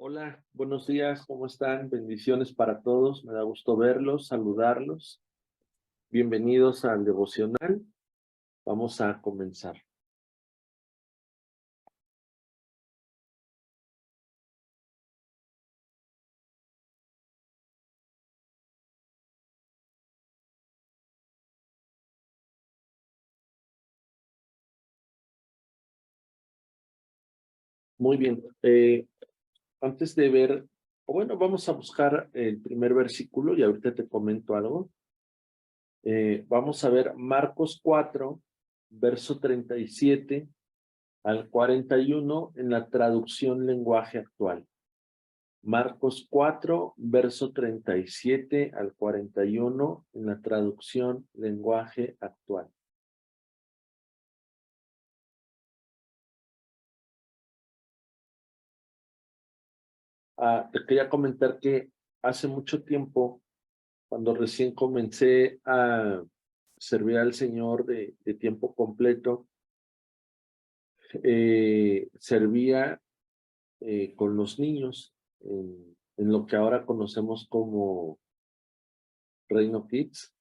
Hola, buenos días, ¿cómo están? Bendiciones para todos, me da gusto verlos, saludarlos. Bienvenidos al devocional. Vamos a comenzar. Muy bien, antes de ver, o bueno, vamos a buscar el primer versículo y ahorita te comento algo. Vamos a ver Marcos 4, verso 37 al 41 en la traducción lenguaje actual. Marcos 4, verso 37 al 41 en la traducción lenguaje actual. Te quería comentar que hace mucho tiempo, cuando recién comencé a servir al Señor de tiempo completo, servía con los niños en lo que ahora conocemos como Reino Kids.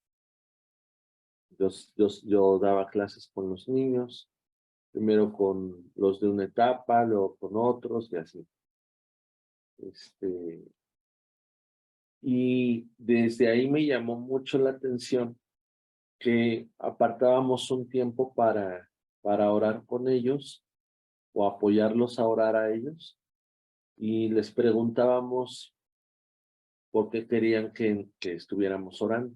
Yo daba clases con los niños, primero con los de una etapa, luego con otros y así. Este, y desde ahí me llamó mucho la atención que apartábamos un tiempo para orar con ellos o apoyarlos a orar a ellos y les preguntábamos por qué querían que estuviéramos orando.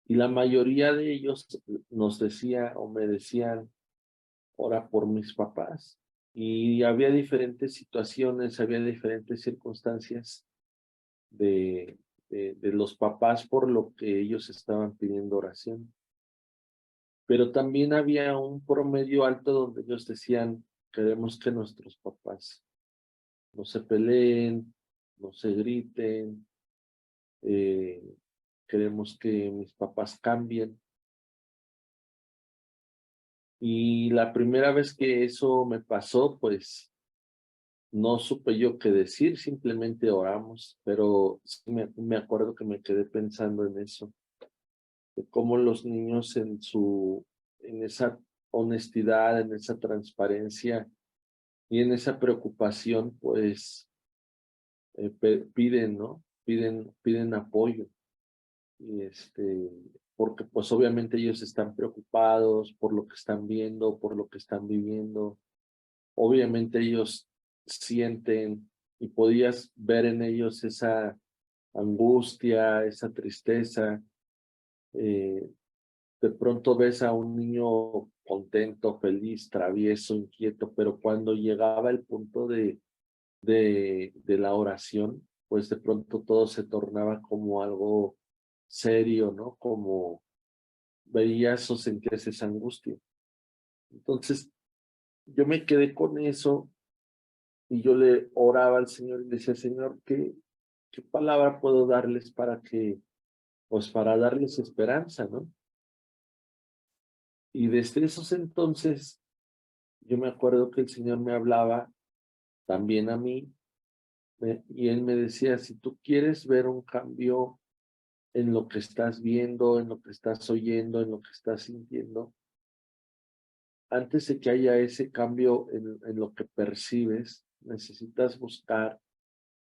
Y la mayoría de ellos nos decía o me decían, ora por mis papás. Y había diferentes situaciones, había diferentes circunstancias de, de los papás por lo que ellos estaban pidiendo oración. Pero también había un promedio alto donde ellos decían, queremos que nuestros papás no se peleen, no se griten, eh, queremos que mis papás cambien. Y la primera vez que eso me pasó, pues no supe yo qué decir, simplemente oramos, pero sí me acuerdo que me quedé pensando en eso, de cómo los niños en esa honestidad, en esa transparencia y en esa preocupación, pues piden, ¿no? Piden apoyo. Y porque pues obviamente ellos están preocupados por lo que están viendo, por lo que están viviendo. Obviamente ellos sienten y podías ver en ellos esa angustia, esa tristeza. eh, de pronto ves a un niño contento, feliz, travieso, inquieto, pero cuando llegaba el punto de la oración, pues de pronto todo se tornaba como algo serio, ¿no? Como veías o sentías esa angustia. Entonces, yo me quedé con eso y yo le oraba al Señor y le decía, Señor, ¿qué palabra puedo darles pues para darles esperanza, ¿no? Y desde esos entonces, yo me acuerdo que el Señor me hablaba también a mí, y Él me decía, si tú quieres ver un cambio en lo que estás viendo, en lo que estás oyendo, en lo que estás sintiendo, antes de que haya ese cambio en lo que percibes, necesitas buscar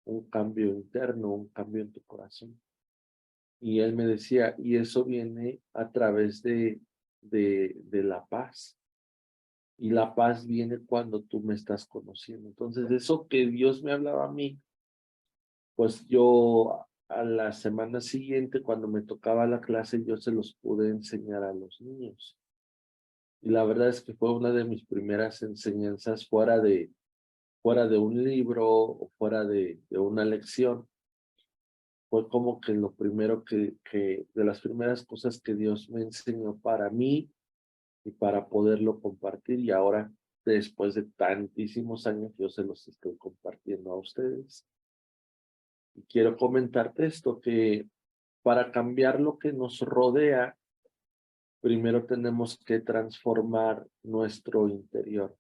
un cambio interno, un cambio en tu corazón. Y él me decía, y eso viene a través de la paz. Y la paz viene cuando tú me estás conociendo. Entonces, eso que Dios me hablaba a mí, pues yo a la semana siguiente, cuando me tocaba la clase, yo se los pude enseñar a los niños. Y la verdad es que fue una de mis primeras enseñanzas fuera de un libro o fuera de una lección. Fue como que lo primero de las primeras cosas que Dios me enseñó para mí y para poderlo compartir. Y ahora, después de tantísimos años, yo se los estoy compartiendo a ustedes. Y quiero comentarte esto, que para cambiar lo que nos rodea, primero tenemos que transformar nuestro interior.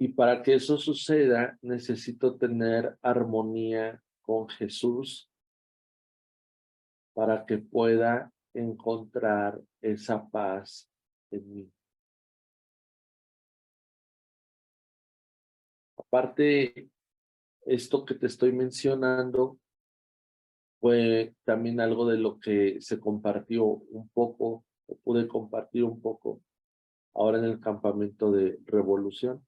Y para que eso suceda, necesito tener armonía con Jesús para que pueda encontrar esa paz en mí. Aparte, esto que te estoy mencionando fue también algo de lo que se compartió un poco, o pude compartir un poco ahora en el campamento de Revolución.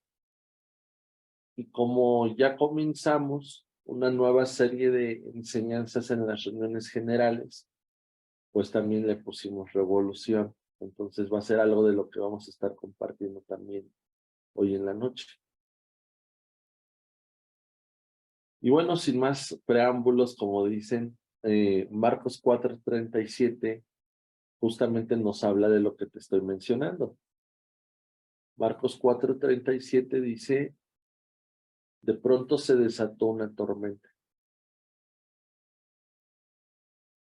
Y como ya comenzamos una nueva serie de enseñanzas en las reuniones generales, pues también le pusimos Revolución. Entonces va a ser algo de lo que vamos a estar compartiendo también hoy en la noche. Y bueno, sin más preámbulos, como dicen, Marcos 4:37 justamente nos habla de lo que te estoy mencionando. Marcos 4:37 dice, de pronto se desató una tormenta.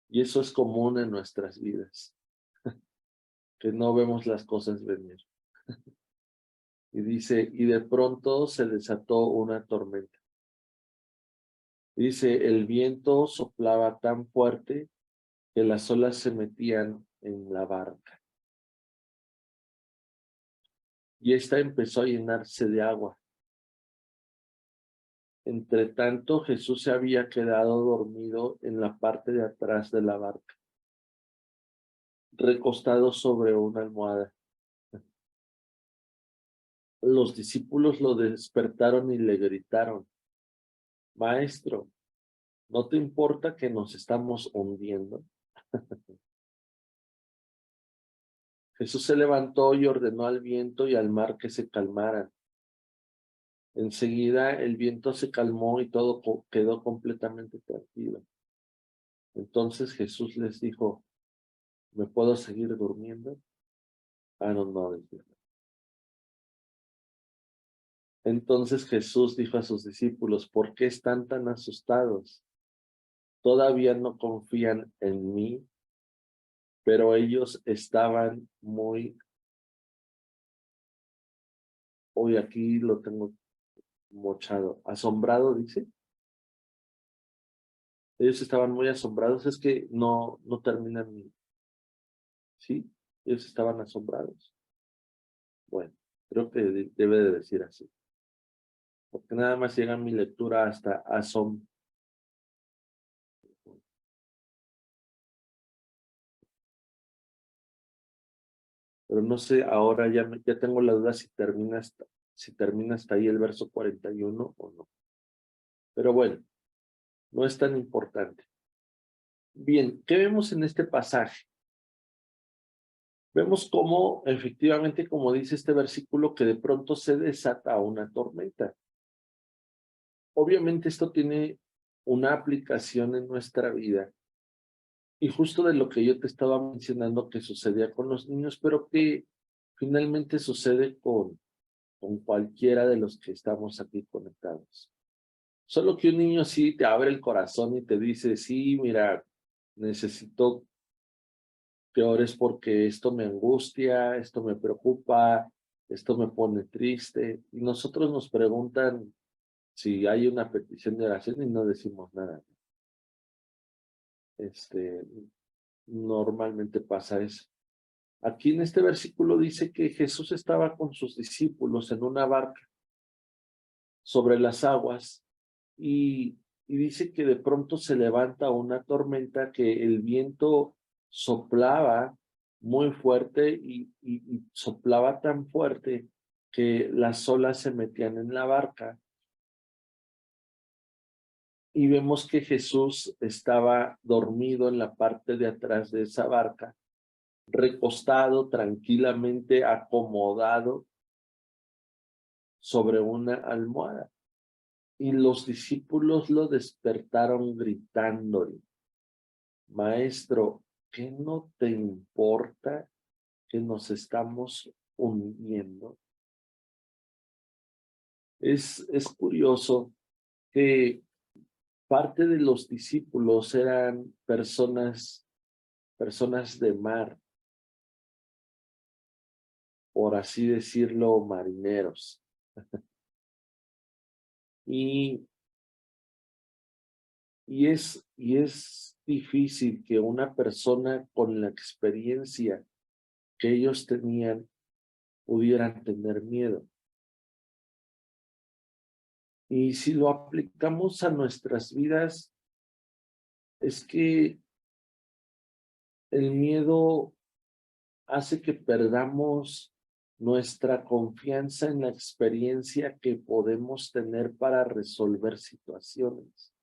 Y eso es común en nuestras vidas, que no vemos las cosas venir. Y dice, y de pronto se desató una tormenta. Dice, el viento soplaba tan fuerte que las olas se metían en la barca. Y esta empezó a llenarse de agua. Entre tanto, Jesús se había quedado dormido en la parte de atrás de la barca, recostado sobre una almohada. Los discípulos lo despertaron y le gritaron, Maestro, ¿no te importa que nos estamos hundiendo? Jesús se levantó y ordenó al viento y al mar que se calmaran. Enseguida el viento se calmó y todo quedó completamente tranquilo. Entonces Jesús les dijo, ¿me puedo seguir durmiendo? Ah, no, no, decía. Entonces Jesús dijo a sus discípulos, ¿por qué están tan asustados? ¿Todavía no confían en mí? Pero ellos estaban hoy aquí lo tengo mochado, asombrado, dice. Ellos estaban muy asombrados, es que no terminan ni, ¿sí? Ellos estaban asombrados. Bueno, creo que debe de decir así, porque nada más llega mi lectura hasta asombro. Pero no sé, ahora ya tengo la duda si termina hasta ahí el verso 41 o no. Pero bueno, no es tan importante. Bien, ¿qué vemos en este pasaje? Vemos cómo, efectivamente, como dice este versículo, que de pronto se desata una tormenta. Obviamente esto tiene una aplicación en nuestra vida. Y justo de lo que yo te estaba mencionando que sucedía con los niños, pero que finalmente sucede con cualquiera de los que estamos aquí conectados. Solo que un niño sí te abre el corazón y te dice, sí, mira, necesito que ores porque esto me angustia, esto me preocupa, esto me pone triste. Y nosotros nos preguntan si hay una petición de oración y no decimos nada. Este, normalmente pasa eso. Aquí en este versículo dice que Jesús estaba con sus discípulos en una barca sobre las aguas y dice que de pronto se levanta una tormenta que el viento soplaba muy fuerte y soplaba tan fuerte que las olas se metían en la barca y vemos que Jesús estaba dormido en la parte de atrás de esa barca, recostado tranquilamente, acomodado sobre una almohada. Y los discípulos lo despertaron gritándole, Maestro, ¿qué no te importa que nos estamos hundiendo? Es curioso que parte de los discípulos eran personas de mar, por así decirlo, marineros. Y, y es difícil que una persona con la experiencia que ellos tenían pudieran tener miedo. Y si lo aplicamos a nuestras vidas, es que el miedo hace que perdamos nuestra confianza en la experiencia que podemos tener para resolver situaciones.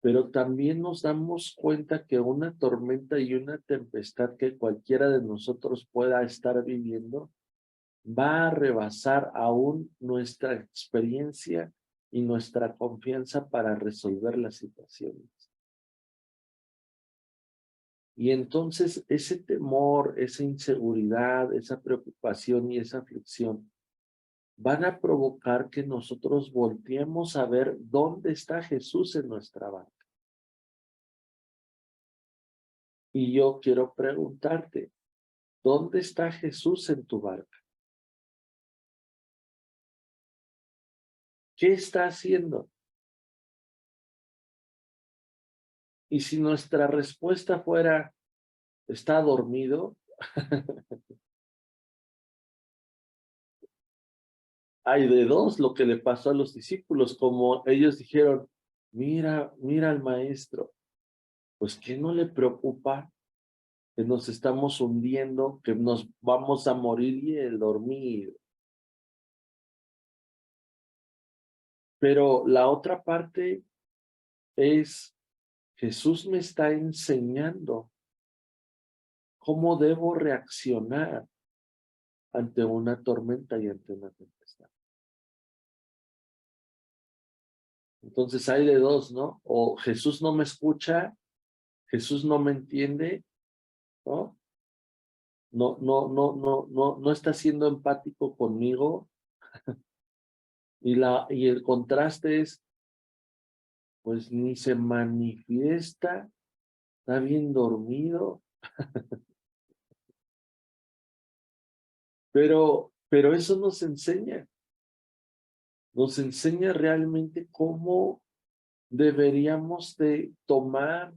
Pero también nos damos cuenta que una tormenta y una tempestad que cualquiera de nosotros pueda estar viviendo va a rebasar aún nuestra experiencia y nuestra confianza para resolver las situaciones. Y entonces ese temor, esa inseguridad, esa preocupación y esa aflicción van a provocar que nosotros volteemos a ver dónde está Jesús en nuestra barca. Y yo quiero preguntarte, ¿dónde está Jesús en tu barca? ¿Qué está haciendo? Y si nuestra respuesta fuera, está dormido, hay de dos lo que le pasó a los discípulos, como ellos dijeron, mira, mira al maestro, pues ¿qué no le preocupa que nos estamos hundiendo, que nos vamos a morir y el dormir? Pero la otra parte es, Jesús me está enseñando cómo debo reaccionar ante una tormenta y ante una tempestad. Entonces hay de dos, ¿no? O Jesús no me escucha, Jesús no me entiende, ¿no? No está siendo empático conmigo. Y el contraste es, pues ni se manifiesta, está bien dormido, pero eso nos enseña realmente cómo deberíamos de tomar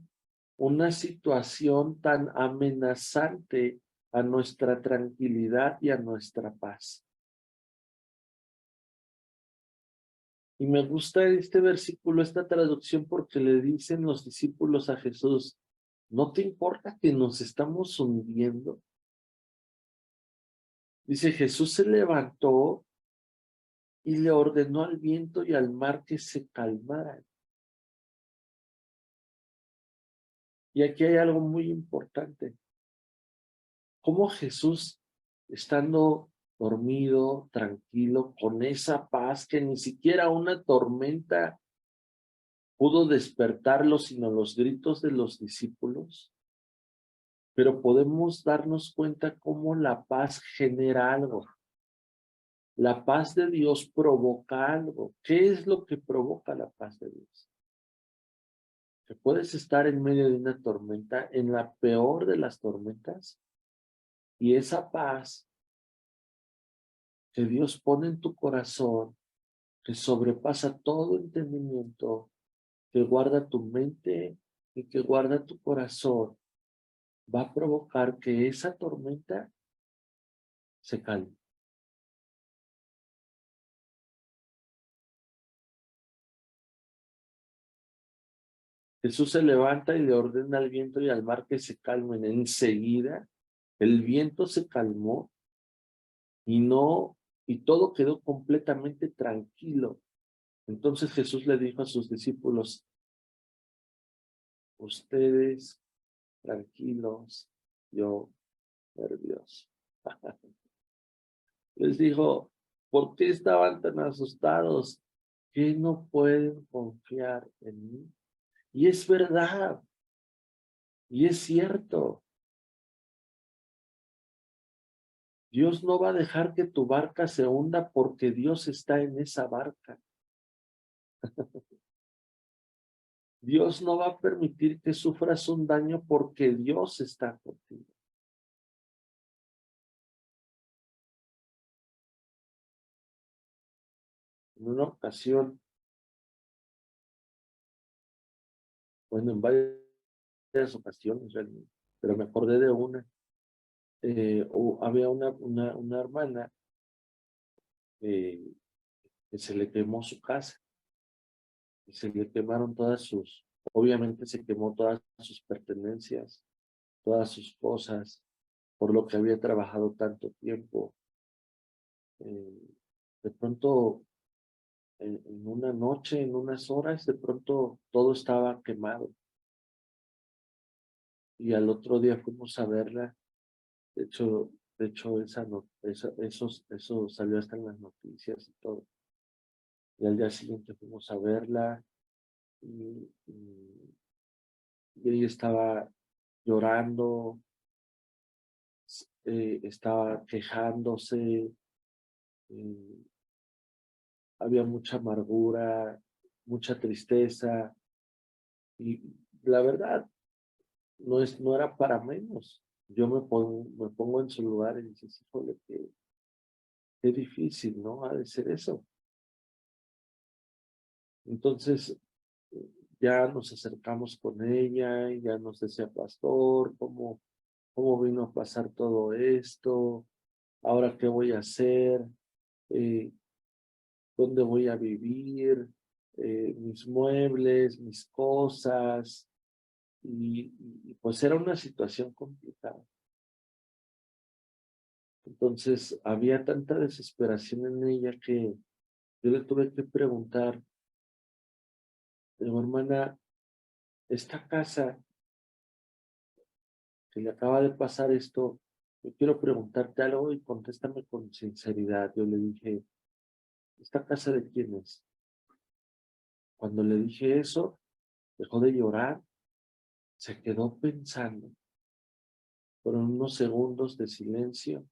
una situación tan amenazante a nuestra tranquilidad y a nuestra paz. Y me gusta este versículo, esta traducción, porque le dicen los discípulos a Jesús, ¿no te importa que nos estamos hundiendo? Dice, Jesús se levantó y le ordenó al viento y al mar que se calmaran. Y aquí hay algo muy importante. Cómo Jesús, estando dormido, tranquilo, con esa paz que ni siquiera una tormenta pudo despertarlo, sino los gritos de los discípulos, pero podemos darnos cuenta cómo la paz genera algo. La paz de Dios provoca algo. ¿Qué es lo que provoca la paz de Dios? Que puedes estar en medio de una tormenta, en la peor de las tormentas, y esa paz que Dios pone en tu corazón, que sobrepasa todo entendimiento, que guarda tu mente y que guarda tu corazón, va a provocar que esa tormenta se calme. Jesús se levanta y le ordena al viento y al mar que se calmen. Enseguida, el viento se calmó y no, y todo quedó completamente tranquilo. Entonces Jesús le dijo a sus discípulos, ustedes tranquilos, yo nervioso. Les dijo, ¿por qué estaban tan asustados? ¿Que no pueden confiar en mí? Y es verdad, y es cierto. Dios no va a dejar que tu barca se hunda porque Dios está en esa barca. Dios no va a permitir que sufras un daño porque Dios está contigo. en una ocasión, bueno, en varias ocasiones realmente, pero me acordé de una. Había una hermana eh, que se le quemó su casa, y se le quemaron obviamente se quemó todas sus pertenencias, todas sus cosas, por lo que había trabajado tanto tiempo. Eh, de pronto, en una noche, en unas horas, de pronto todo estaba quemado. Y al otro día fuimos a verla. De hecho, eso salió hasta en las noticias y todo. Y al día siguiente fuimos a verla y ella estaba llorando, estaba quejándose, eh, había mucha amargura, mucha tristeza y la verdad no era para menos. Yo me pongo en su lugar y dices, híjole, qué difícil, ¿no? Ha de ser eso. Entonces, ya nos acercamos con ella y ya nos decía, pastor, ¿cómo vino a pasar todo esto? ¿Ahora qué voy a hacer? Eh, ¿Dónde voy a vivir? Mis muebles, mis cosas. Pues era una situación complicada. Entonces, había tanta desesperación en ella que yo le tuve que preguntar, digo, hermana, esta casa que le acaba de pasar esto, yo quiero preguntarte algo y contéstame con sinceridad. Yo le dije, ¿esta casa de quién es? Cuando le dije eso, dejó de llorar, se quedó pensando. Fueron unos segundos de silencio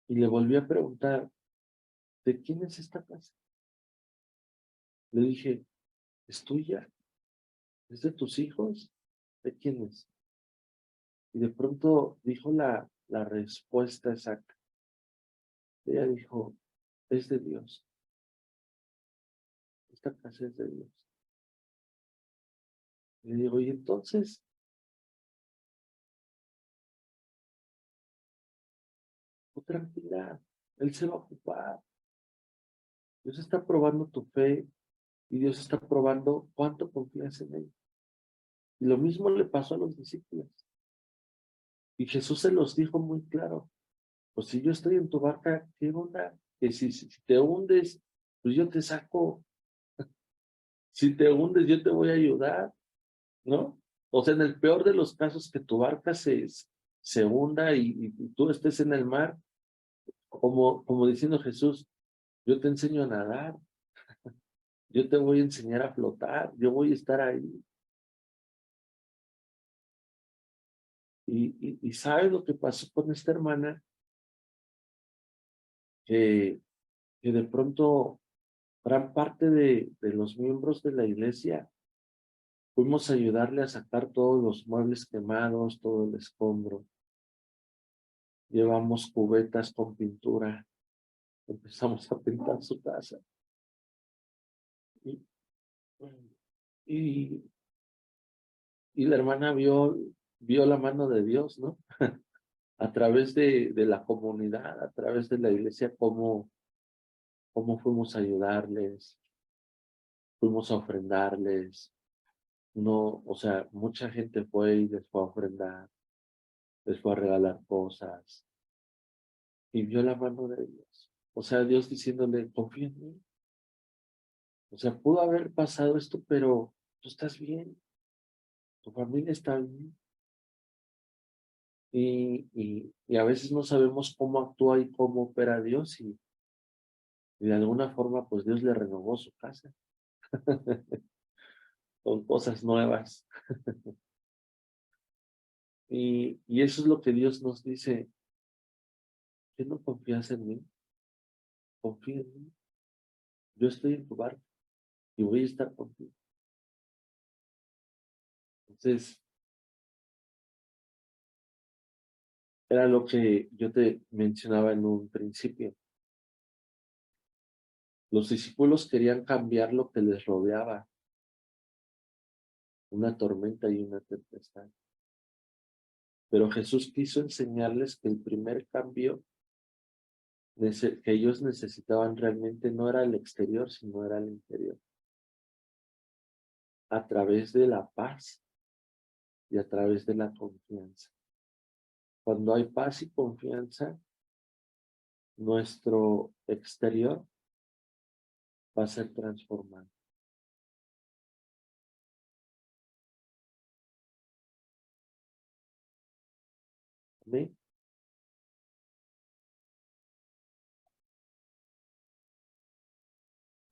y le volví a preguntar, ¿de quién es esta casa? Le dije, ¿es tuya? ¿Es de tus hijos? ¿De quién es? Y de pronto dijo la respuesta exacta. Ella dijo, es de Dios. Esta casa es de Dios. Y le digo, y entonces, tú tranquila, Él se va a ocupar. Dios está probando tu fe y Dios está probando cuánto confías en Él. Y lo mismo le pasó a los discípulos. Y Jesús se los dijo muy claro. Pues si yo estoy en tu barca, ¿qué onda? Que si te hundes, pues yo te saco. Si te hundes, yo te voy a ayudar, ¿no? O sea, en el peor de los casos que tu barca se hunda y tú estés en el mar, como diciendo Jesús, yo te enseño a nadar, yo te voy a enseñar a flotar, yo voy a estar ahí. Y ¿sabes lo que pasó con esta hermana? Que, que de pronto gran parte de los miembros de la iglesia fuimos a ayudarle a sacar todos los muebles quemados, todo el escombro. Llevamos cubetas con pintura, empezamos a pintar su casa. Y, y, y la hermana vio la mano de Dios, ¿no? A través de la comunidad, a través de la iglesia, cómo fuimos a ayudarles, fuimos a ofrendarles. No, o sea, mucha gente fue y les fue a ofrendar, les fue a regalar cosas y vio la mano de Dios. O sea, Dios diciéndole, confía en mí. O sea, pudo haber pasado esto, pero tú estás bien, tu familia está bien. Y a veces no sabemos cómo actúa y cómo opera Dios y de alguna forma pues Dios le renovó su casa con cosas nuevas. Y eso es lo que Dios nos dice, ¿qué no confías en mí? Confía en mí. Yo estoy en tu barco y voy a estar contigo. Entonces, era lo que yo te mencionaba en un principio. Los discípulos querían cambiar lo que les rodeaba, una tormenta y una tempestad. Pero Jesús quiso enseñarles que el primer cambio que ellos necesitaban realmente no era el exterior, sino era el interior. A través de la paz y a través de la confianza. Cuando hay paz y confianza, nuestro exterior va a ser transformado. Amén.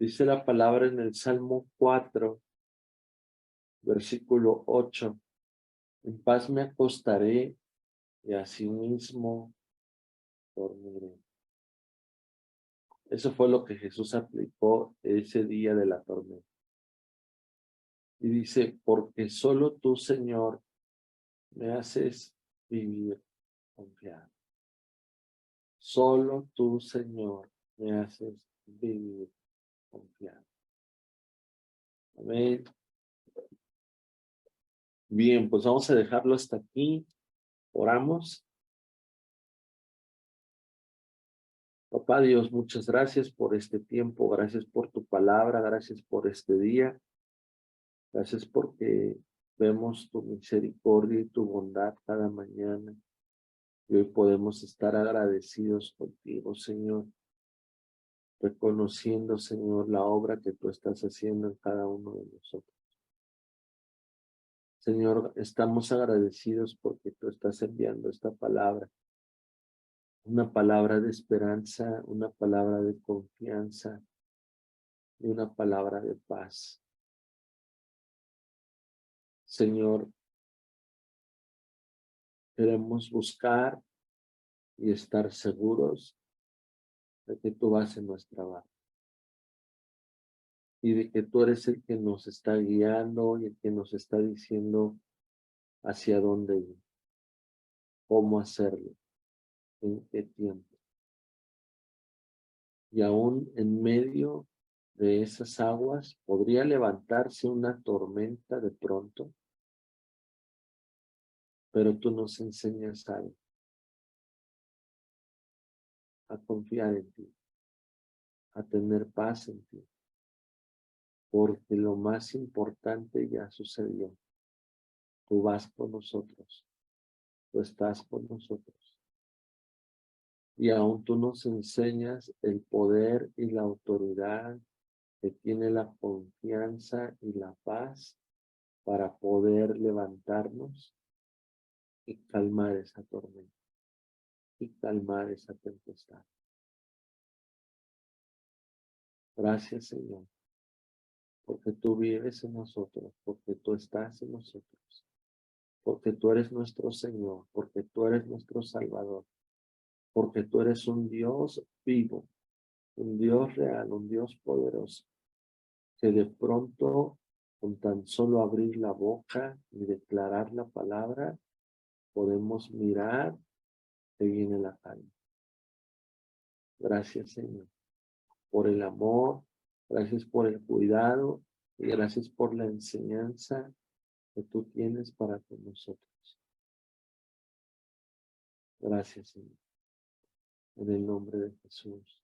Dice la palabra en el Salmo 4, versículo 8. En paz me acostaré y asimismo dormiré. Eso fue lo que Jesús aplicó ese día de la tormenta. Y dice, porque solo tú, Señor, me haces vivir confiado. Solo tú, Señor, me haces vivir confiado. Amén. Bien, pues vamos a dejarlo hasta aquí. Oramos. Papá Dios, muchas gracias por este tiempo, gracias por tu palabra, gracias por este día, gracias porque vemos tu misericordia y tu bondad cada mañana. Y hoy podemos estar agradecidos contigo, Señor, reconociendo, Señor, la obra que tú estás haciendo en cada uno de nosotros. Señor, estamos agradecidos porque tú estás enviando esta palabra, una palabra de esperanza, una palabra de confianza y una palabra de paz. Señor, queremos buscar y estar seguros de que tú vas en nuestra barca y de que tú eres el que nos está guiando y el que nos está diciendo hacia dónde ir, cómo hacerlo, en qué tiempo. Y aún en medio de esas aguas podría levantarse una tormenta de pronto, pero tú nos enseñas a confiar en ti, a tener paz en ti, porque lo más importante ya sucedió. Tú vas con nosotros, tú estás con nosotros. Y aún tú nos enseñas el poder y la autoridad que tiene la confianza y la paz para poder levantarnos y calmar esa tormenta y calmar esa tempestad. Gracias, Señor, porque tú vives en nosotros, porque tú estás en nosotros, porque tú eres nuestro Señor, porque tú eres nuestro Salvador, porque tú eres un Dios vivo, un Dios real, un Dios poderoso, que de pronto, con tan solo abrir la boca y declarar la palabra, podemos mirar que viene la calma. Gracias, Señor, por el amor, gracias por el cuidado y gracias por la enseñanza que tú tienes para con nosotros. Gracias, Señor, en el nombre de Jesús.